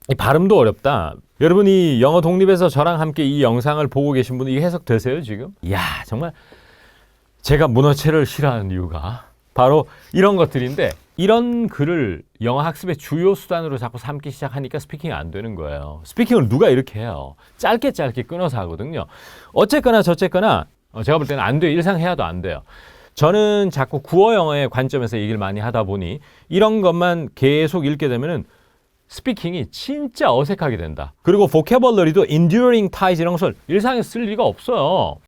이 발음도 어렵다. 여러분이 영어 독립에서 저랑 함께 이 영상을 보고 계신 분이 해석되세요 지금? 이야 정말 제가 문어체를 싫어하는 이유가 바로 이런 것들인데, 이런 글을 영어 학습의 주요 수단으로 자꾸 삼기 시작하니까 스피킹이 안 되는 거예요. 스피킹을 누가 이렇게 해요? 짧게 끊어서 하거든요. 어쨌거나 저쨌거나 제가 볼 때는 안 돼요. 일상 해야도 안 돼요. 저는 자꾸 구어 영어의 관점에서 얘기를 많이 하다 보니 이런 것만 계속 읽게 되면은 스피킹이 진짜 어색하게 된다. 그리고 vocabulary도 enduring ties 이런 것을 일상에서 쓸 리가 없어요.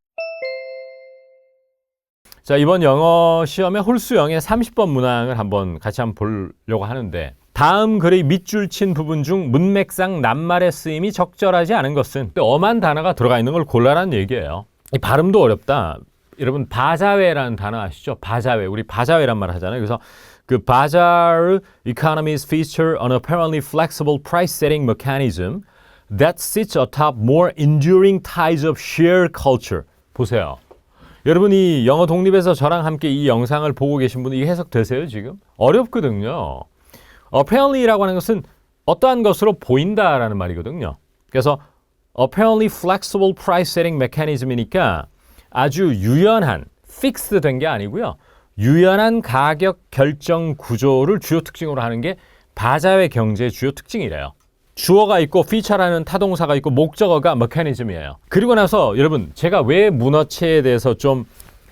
자, 이번 영어 시험에 홀수영의 30번 문항을 같이 한번 보려고 하는데, 다음 글의 밑줄 친 부분 중 문맥상 낱말의 쓰임이 적절하지 않은 것은, 엄한 단어가 들어가 있는 걸 골라라는 얘기예요. 이 발음도 어렵다. 여러분 바자회라는 단어 아시죠? 바자회. 우리 바자회란 말 하잖아요. 그래서 그 바자르 economies feature an apparently flexible price setting mechanism that sits atop more enduring ties of shared culture. 보세요. 여러분이 영어 독립에서 저랑 함께 이 영상을 보고 계신 분이 해석되세요 지금? 어렵거든요. apparently라고 하는 것은 어떠한 것으로 보인다라는 말이거든요. 그래서 apparently flexible price setting mechanism이니까 아주 유연한, fixed 된 게 아니고요. 유연한 가격 결정 구조를 주요 특징으로 하는 게 바자회 경제의 주요 특징이래요. 주어가 있고 feature라는 타동사가 있고 목적어가 mechanism이에요. 그리고 나서 여러분 제가 왜 문어체에 대해서 좀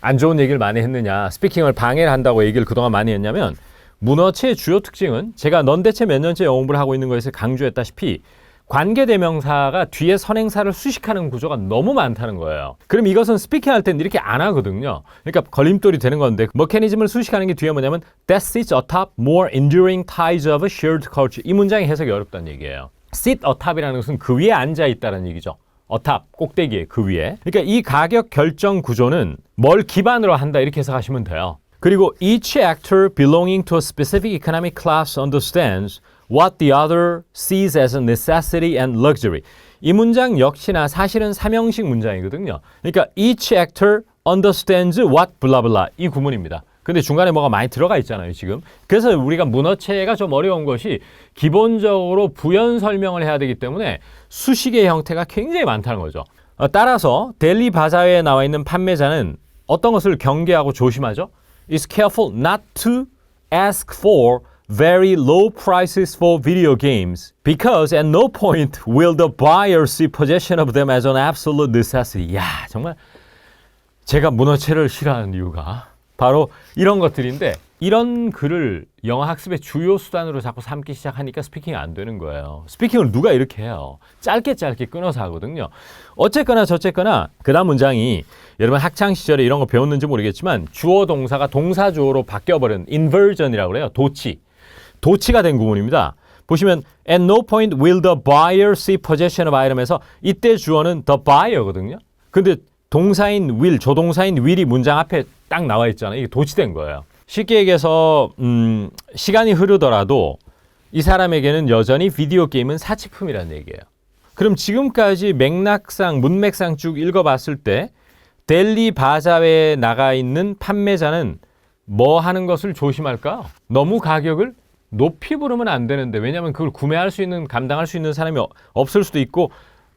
안 좋은 얘기를 많이 했느냐, 스피킹을 방해를 한다고 얘기를 그동안 많이 했냐면, 문어체의 주요 특징은 제가 넌 대체 몇 년째 영어 공부를 하고 있는 것에서 강조했다시피 관계대명사가 뒤에 선행사를 수식하는 구조가 너무 많다는 거예요. 그럼 이것은 스피킹할 때는 이렇게 안 하거든요. 그러니까 걸림돌이 되는 건데, 메커니즘을 수식하는 게 뒤에 뭐냐면 That sits atop more enduring ties of a shared culture. 이 문장의 해석이 어렵다는 얘기예요. sit atop이라는 것은 그 위에 앉아 있다는 얘기죠. atop, 꼭대기에, 그 위에. 그러니까 이 가격 결정 구조는 뭘 기반으로 한다 이렇게 해석하시면 돼요. 그리고 each actor belonging to a specific economic class understands what the other sees as a necessity and luxury. 이 문장 역시나 사실은 삼형식 문장이거든요. 그러니까 each actor understands what blah blah 이 구문입니다. 근데 중간에 뭐가 많이 들어가 있잖아요 지금. 그래서 우리가 문어체가 좀 어려운 것이 기본적으로 부연 설명을 해야 되기 때문에 수식의 형태가 굉장히 많다는 거죠. 따라서 델리 바자회에 나와 있는 판매자는 어떤 것을 경계하고 조심하죠. is careful not to ask for very low prices for video games because at no point will the buyer see possession of them as an absolute necessity. 야, 정말 제가 문어체를 싫어하는 이유가 바로 이런 것들인데, 이런 글을 영어 학습의 주요 수단으로 자꾸 삼기 시작하니까 스피킹이 안 되는 거예요. 스피킹을 누가 이렇게 해요? 짧게 끊어서 하거든요. 어쨌거나 저쨌거나 그 다음 문장이 여러분 학창시절에 이런 거 배웠는지 모르겠지만 주어 동사가 동사주어로 바뀌어버린 inversion이라고 그래요. 도치가 된 구문입니다. 보시면 at no point will the buyer see possession of item에서 이때 주어는 the buyer거든요. 근데 동사인 will, 조동사인 will이 문장 앞에 딱 나와 있잖아요. 이게 도치된 거예요. 쉽게 얘기해서 시간이 흐르더라도 이 사람에게는 여전히 비디오 게임은 사치품이라는 얘기예요. 그럼 지금까지 문맥상 쭉 읽어봤을 때 델리 바자회에 나가 있는 판매자는 뭐 하는 것을 조심할까요? 너무 가격을 높이 부르면 안 되는데, 왜냐하면 그걸 감당할 수 있는 사람이 없을 수도 있고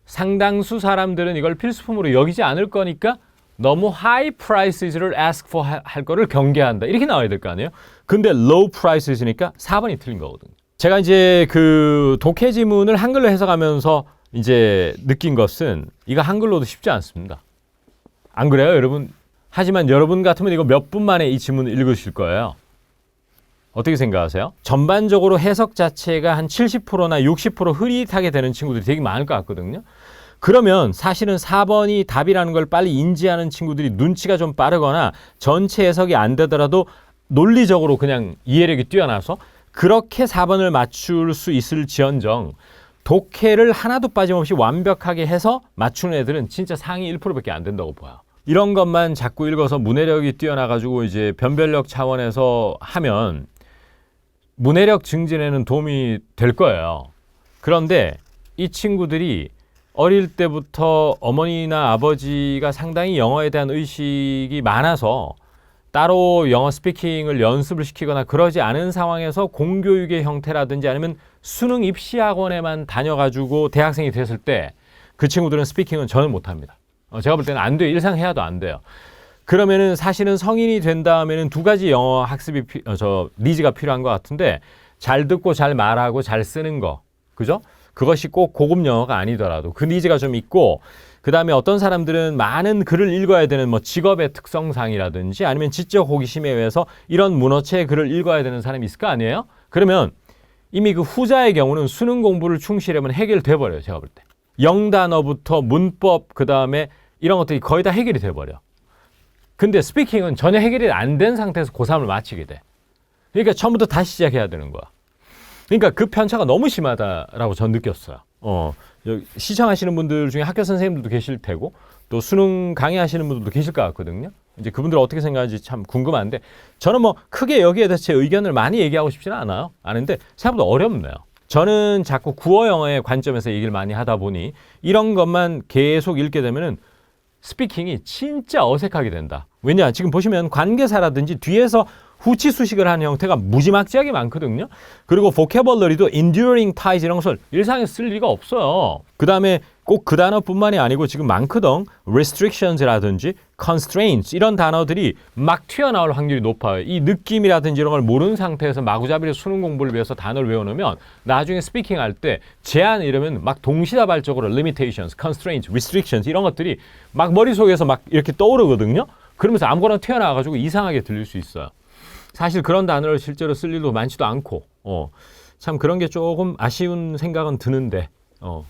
상당수 사람들은 이걸 필수품으로 여기지 않을 거니까 너무 high prices를 ask for 할 거를 경계한다. 이렇게 나와야 될 거 아니에요? 근데 low prices니까 4번이 틀린 거거든요. 제가 이제 그 독해 지문을 한글로 해석하면서 이제 느낀 것은 이거 한글로도 쉽지 않습니다. 안 그래요, 여러분? 하지만 여러분 같으면 이거 몇 분 만에 이 지문을 읽으실 거예요. 어떻게 생각하세요? 전반적으로 해석 자체가 한 70%나 60% 흐릿하게 되는 친구들이 되게 많을 것 같거든요. 그러면 사실은 4번이 답이라는 걸 빨리 인지하는 친구들이 눈치가 좀 빠르거나 전체 해석이 안 되더라도 논리적으로 그냥 이해력이 뛰어나서 그렇게 4번을 맞출 수 있을지언정 독해를 하나도 빠짐없이 완벽하게 해서 맞추는 애들은 진짜 상위 1%밖에 안 된다고 봐요. 이런 것만 자꾸 읽어서 문해력이 뛰어나가지고 이제 변별력 차원에서 하면 문해력 증진에는 도움이 될 거예요. 그런데 이 친구들이 어릴 때부터 어머니나 아버지가 상당히 영어에 대한 의식이 많아서 따로 영어 스피킹을 연습을 시키거나 그러지 않은 상황에서 공교육의 형태라든지 아니면 수능 입시학원에만 다녀가지고 대학생이 됐을 때 그 친구들은 스피킹은 전혀 못합니다. 제가 볼 때는 안 돼요. 일상 해야도 안 돼요. 그러면은 사실은 성인이 된 다음에는 두 가지 영어 학습이 니즈가 필요한 것 같은데 잘 듣고 잘 말하고 잘 쓰는 거, 그죠? 그것이 꼭 고급 영어가 아니더라도 그 니즈가 좀 있고, 그 다음에 어떤 사람들은 많은 글을 읽어야 되는 뭐 직업의 특성상이라든지 아니면 지적 호기심에 의해서 이런 문어체의 글을 읽어야 되는 사람이 있을 거 아니에요? 그러면 이미 그 후자의 경우는 수능 공부를 충실하면 해결돼 버려요. 제가 볼 때. 영단어부터 문법, 그 다음에 이런 것들이 거의 다 해결이 돼 버려. 근데 스피킹은 전혀 해결이 안 된 상태에서 고3을 마치게 돼. 그러니까 처음부터 다시 시작해야 되는 거야. 그러니까 그 편차가 너무 심하다라고 전 느꼈어요. 시청하시는 분들 중에 학교 선생님들도 계실 테고 또 수능 강의하시는 분들도 계실 것 같거든요. 이제 그분들 어떻게 생각하는지 참 궁금한데, 저는 뭐 크게 여기에 대해서 제 의견을 많이 얘기하고 싶지는 않아요. 아는데 생각보다 어렵네요. 저는 자꾸 국어 영어의 관점에서 얘기를 많이 하다 보니 이런 것만 계속 읽게 되면은 스피킹이 진짜 어색하게 된다. 왜냐? 지금 보시면 관계사라든지 뒤에서 후치수식을 하는 형태가 무지막지하게 많거든요. 그리고 vocabulary도 enduring ties 이런 것을 일상에서 쓸 리가 없어요. 그 다음에 꼭 그 단어뿐만이 아니고 지금 많거든. restrictions라든지 constraints 이런 단어들이 막 튀어나올 확률이 높아요. 이 느낌이라든지 이런 걸 모르는 상태에서 마구잡이로 수능 공부를 위해서 단어를 외워놓으면 나중에 스피킹 할 때 제한 이러면 막 동시다발적으로 limitations, constraints, restrictions 이런 것들이 막 머릿속에서 막 이렇게 떠오르거든요. 그러면서 아무거나 튀어나와가지고 이상하게 들릴 수 있어요. 사실 그런 단어를 실제로 쓸 일도 많지도 않고 참 그런 게 조금 아쉬운 생각은 드는데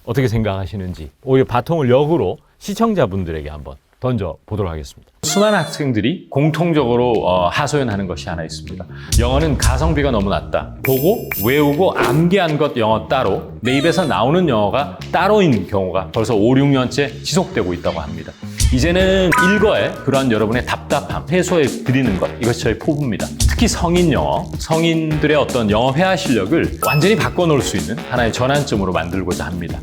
어떻게 생각하시는지 오히려 바통을 역으로 시청자분들에게 한번 던져보도록 하겠습니다. 수많은 학생들이 공통적으로 하소연하는 것이 하나 있습니다. 영어는 가성비가 너무 낮다. 보고 외우고 암기한 것 영어 따로, 내 입에서 나오는 영어가 따로인 경우가 벌써 5, 6년째 지속되고 있다고 합니다. 이제는 일거에 그러한 여러분의 답답함 해소해 드리는 것, 이것이 저희 포부입니다. 특히 성인 영어, 성인들의 어떤 영어 회화 실력을 완전히 바꿔놓을 수 있는 하나의 전환점으로 만들고자 합니다.